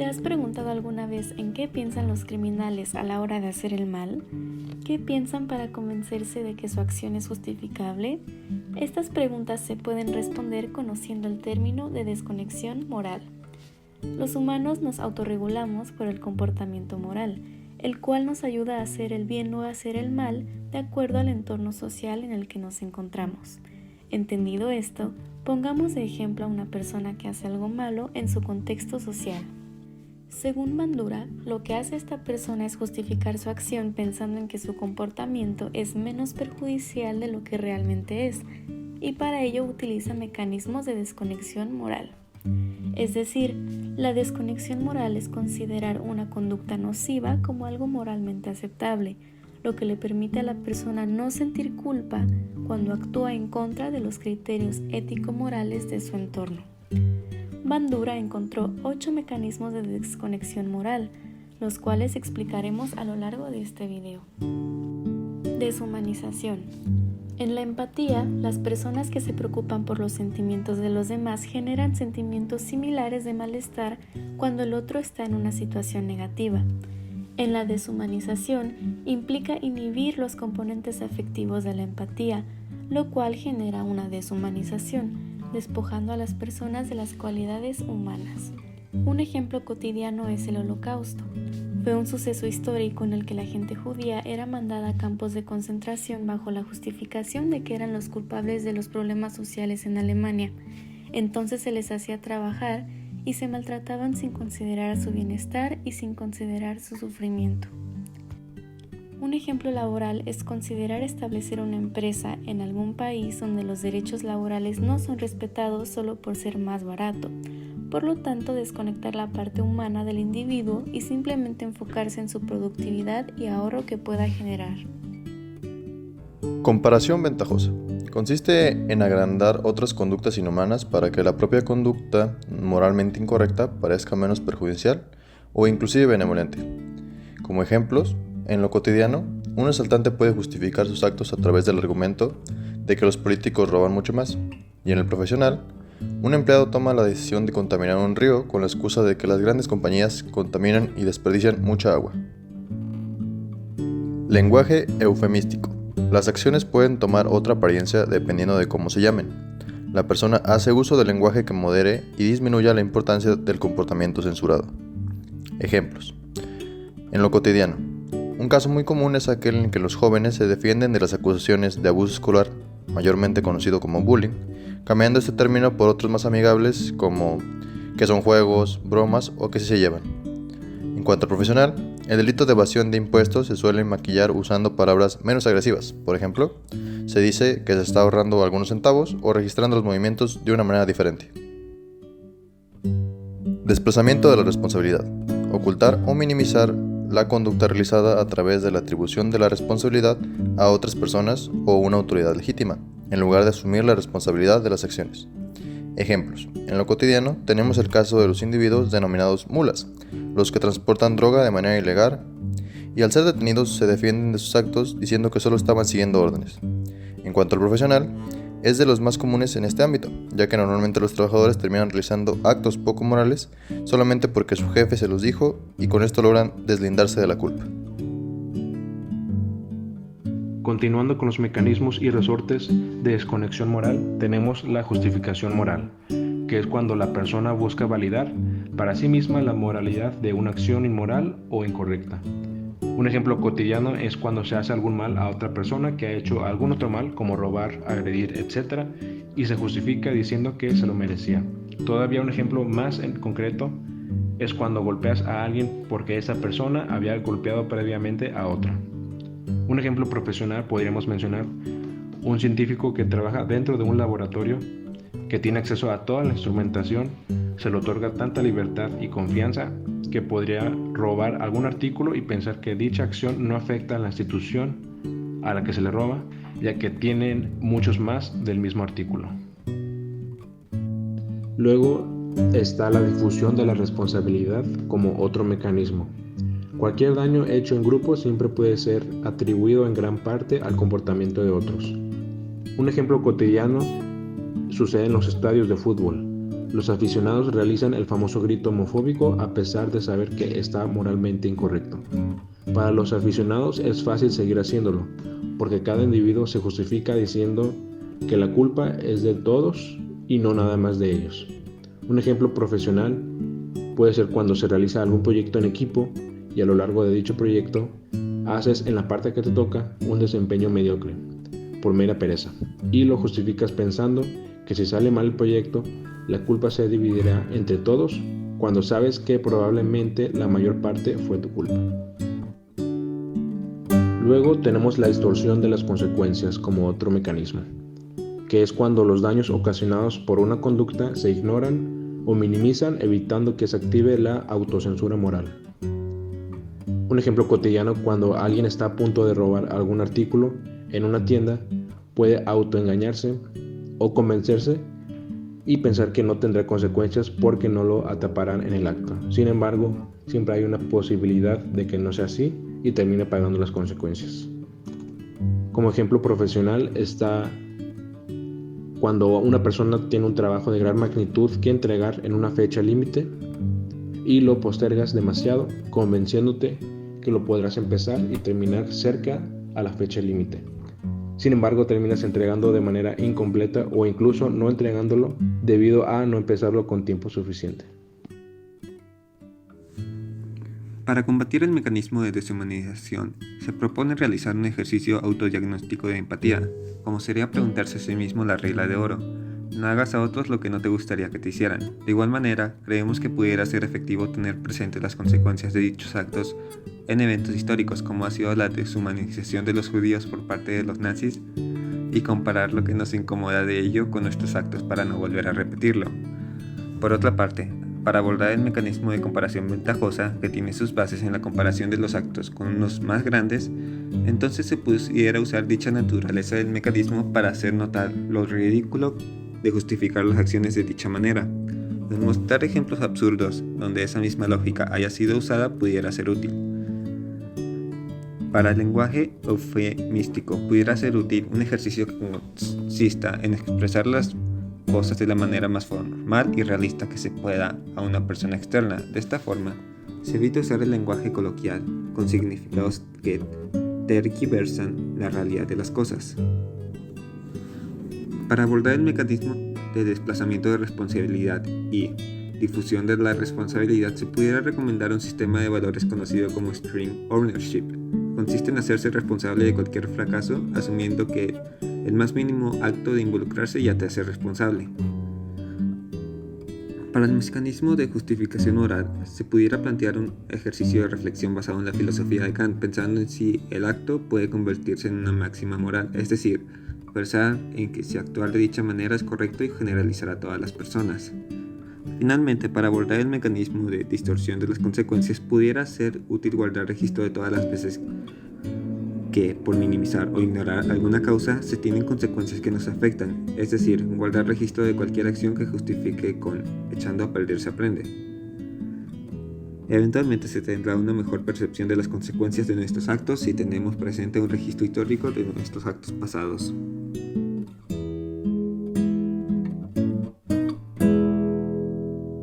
has preguntado alguna vez en qué piensan los criminales a la hora de hacer el mal? ¿Qué piensan para convencerse de que su acción es justificable? Estas preguntas se pueden responder conociendo el término de desconexión moral. Los humanos nos autorregulamos por el comportamiento moral, el cual nos ayuda a hacer el bien o a hacer el mal de acuerdo al entorno social en el que nos encontramos. Entendido esto, pongamos de ejemplo a una persona que hace algo malo en su contexto social. Según Bandura, lo que hace esta persona es justificar su acción pensando en que su comportamiento es menos perjudicial de lo que realmente es, y para ello utiliza mecanismos de desconexión moral. Es decir, la desconexión moral es considerar una conducta nociva como algo moralmente aceptable, lo que le permite a la persona no sentir culpa cuando actúa en contra de los criterios ético-morales de su entorno. Bandura encontró 8 mecanismos de desconexión moral, los cuales explicaremos a lo largo de este video. Deshumanización. En la empatía, las personas que se preocupan por los sentimientos de los demás generan sentimientos similares de malestar cuando el otro está en una situación negativa. En la deshumanización implica inhibir los componentes afectivos de la empatía, lo cual genera una deshumanización, despojando a las personas de las cualidades humanas. Un ejemplo cotidiano es el Holocausto. Fue un suceso histórico en el que la gente judía era mandada a campos de concentración bajo la justificación de que eran los culpables de los problemas sociales en Alemania. Entonces se les hacía trabajar y se maltrataban sin considerar su bienestar y sin considerar su sufrimiento. Un ejemplo laboral es considerar establecer una empresa en algún país donde los derechos laborales no son respetados solo por ser más barato. Por lo tanto, desconectar la parte humana del individuo y simplemente enfocarse en su productividad y ahorro que pueda generar. Comparación ventajosa. Consiste en agrandar otras conductas inhumanas para que la propia conducta moralmente incorrecta parezca menos perjudicial o inclusive benevolente. Como ejemplos, en lo cotidiano, un asaltante puede justificar sus actos a través del argumento de que los políticos roban mucho más, y en el profesional, un empleado toma la decisión de contaminar un río con la excusa de que las grandes compañías contaminan y desperdician mucha agua. Lenguaje eufemístico. Las acciones pueden tomar otra apariencia dependiendo de cómo se llamen. La persona hace uso del lenguaje que modere y disminuya la importancia del comportamiento censurado. Ejemplos. En lo cotidiano, un caso muy común es aquel en que los jóvenes se defienden de las acusaciones de abuso escolar, mayormente conocido como bullying, cambiando este término por otros más amigables como que son juegos, bromas o que sí se llevan. En cuanto al profesional, el delito de evasión de impuestos se suele maquillar usando palabras menos agresivas. Por ejemplo, se dice que se está ahorrando algunos centavos o registrando los movimientos de una manera diferente. Desplazamiento de la responsabilidad. Ocultar o minimizar la conducta realizada a través de la atribución de la responsabilidad a otras personas o una autoridad legítima, en lugar de asumir la responsabilidad de las acciones. Ejemplos. En lo cotidiano tenemos el caso de los individuos denominados mulas, los que transportan droga de manera ilegal y al ser detenidos se defienden de sus actos diciendo que solo estaban siguiendo órdenes. En cuanto al profesional, es de los más comunes en este ámbito, ya que normalmente los trabajadores terminan realizando actos poco morales solamente porque su jefe se los dijo y con esto logran deslindarse de la culpa. Continuando con los mecanismos y resortes de desconexión moral, tenemos la justificación moral, que es cuando la persona busca validar para sí misma la moralidad de una acción inmoral o incorrecta. Un ejemplo cotidiano es cuando se hace algún mal a otra persona que ha hecho algún otro mal, como robar, agredir, etc., y se justifica diciendo que se lo merecía. Todavía un ejemplo más en concreto es cuando golpeas a alguien porque esa persona había golpeado previamente a otra. Un ejemplo profesional podríamos mencionar un científico que trabaja dentro de un laboratorio que tiene acceso a toda la instrumentación, se le otorga tanta libertad y confianza que podría robar algún artículo y pensar que dicha acción no afecta a la institución a la que se le roba, ya que tienen muchos más del mismo artículo. Luego está la difusión de la responsabilidad como otro mecanismo. Cualquier daño hecho en grupo siempre puede ser atribuido en gran parte al comportamiento de otros. Un ejemplo cotidiano sucede en los estadios de fútbol. Los aficionados realizan el famoso grito homofóbico a pesar de saber que está moralmente incorrecto. Para los aficionados es fácil seguir haciéndolo, porque cada individuo se justifica diciendo que la culpa es de todos y no nada más de ellos. Un ejemplo profesional puede ser cuando se realiza algún proyecto en equipo y a lo largo de dicho proyecto haces en la parte que te toca un desempeño mediocre por mera pereza y lo justificas pensando que si sale mal el proyecto, la culpa se dividirá entre todos cuando sabes que probablemente la mayor parte fue tu culpa. Luego tenemos la distorsión de las consecuencias como otro mecanismo, que es cuando los daños ocasionados por una conducta se ignoran o minimizan, evitando que se active la autocensura moral. Un ejemplo cotidiano: cuando alguien está a punto de robar algún artículo en una tienda, puede autoengañarse o convencerse y pensar que no tendrá consecuencias porque no lo atraparán en el acto. Sin embargo, siempre hay una posibilidad de que no sea así y termine pagando las consecuencias. Como ejemplo profesional está cuando una persona tiene un trabajo de gran magnitud que entregar en una fecha límite y lo postergas demasiado, convenciéndote que lo podrás empezar y terminar cerca a la fecha límite. Sin embargo, terminas entregando de manera incompleta o incluso no entregándolo debido a no empezarlo con tiempo suficiente. Para combatir el mecanismo de deshumanización, se propone realizar un ejercicio autodiagnóstico de empatía, como sería preguntarse a sí mismo la regla de oro: no hagas a otros lo que no te gustaría que te hicieran. De igual manera, creemos que pudiera ser efectivo tener presentes las consecuencias de dichos actos en eventos históricos, como ha sido la deshumanización de los judíos por parte de los nazis, y comparar lo que nos incomoda de ello con nuestros actos para no volver a repetirlo. Por otra parte, para abordar el mecanismo de comparación ventajosa, que tiene sus bases en la comparación de los actos con unos más grandes, entonces se pudiera usar dicha naturaleza del mecanismo para hacer notar lo ridículo de justificar las acciones de dicha manera. Demostrar ejemplos absurdos donde esa misma lógica haya sido usada pudiera ser útil. Para el lenguaje eufemístico pudiera ser útil un ejercicio que consista en expresar las cosas de la manera más formal y realista que se pueda a una persona externa. De esta forma, se evita usar el lenguaje coloquial con significados que tergiversan la realidad de las cosas. Para abordar el mecanismo de desplazamiento de responsabilidad y difusión de la responsabilidad, se pudiera recomendar un sistema de valores conocido como Stream Ownership. Consiste en hacerse responsable de cualquier fracaso, asumiendo que el más mínimo acto de involucrarse ya te hace responsable. Para el mecanismo de justificación moral, se pudiera plantear un ejercicio de reflexión basado en la filosofía de Kant, pensando en si el acto puede convertirse en una máxima moral, es decir, pensar en que si actuar de dicha manera es correcto y generalizar a todas las personas. Finalmente, para abordar el mecanismo de distorsión de las consecuencias, pudiera ser útil guardar registro de todas las veces que, por minimizar o ignorar alguna causa, se tienen consecuencias que nos afectan, es decir, guardar registro de cualquier acción que justifique con echando a perder se aprende. Eventualmente se tendrá una mejor percepción de las consecuencias de nuestros actos si tenemos presente un registro histórico de nuestros actos pasados.